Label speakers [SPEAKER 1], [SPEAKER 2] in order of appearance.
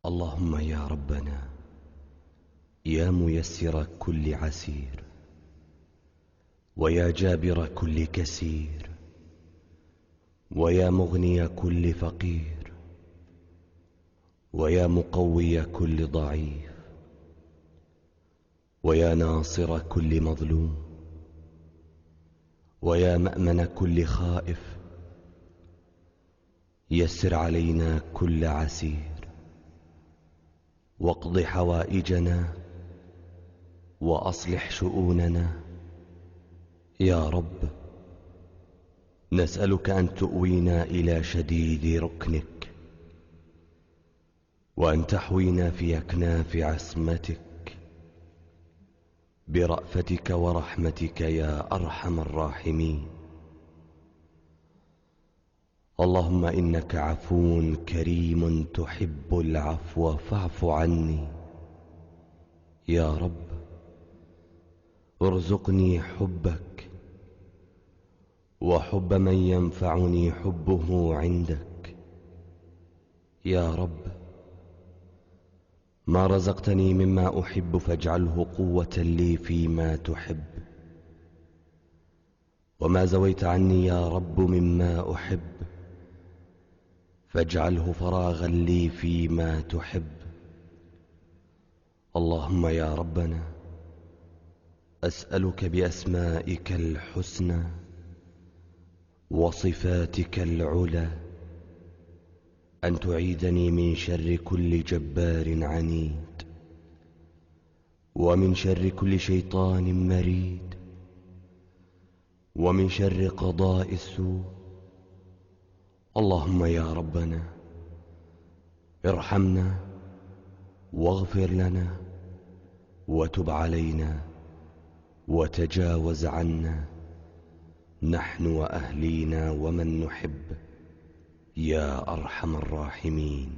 [SPEAKER 1] اللهم يا ربنا، يا ميسر كل عسير، ويا جابر كل كسير، ويا مغني كل فقير، ويا مقوي كل ضعيف، ويا ناصر كل مظلوم، ويا مأمن كل خائف، يسر علينا كل عسير، واقض حوائجنا وأصلح شؤوننا. يا رب، نسألك أن تؤوينا إلى شديد ركنك، وأن تحوينا في أكناف عصمتك برأفتك ورحمتك يا أرحم الراحمين. اللهم إنك عفو كريم تحب العفو فاعف عني. يا رب، ارزقني حبك وحب من ينفعني حبه عندك. يا رب، ما رزقتني مما أحب فاجعله قوة لي فيما تحب، وما زويت عني يا رب مما أحب فاجعله فراغا لي فيما تحب. اللهم يا ربنا، أسألك بأسمائك الحسنى وصفاتك العلى أن تعيذني من شر كل جبار عنيد، ومن شر كل شيطان مريد، ومن شر قضاء السوء. اللهم يا ربنا، ارحمنا واغفر لنا وتب علينا وتجاوز عنا، نحن وأهلينا ومن نحب، يا أرحم الراحمين.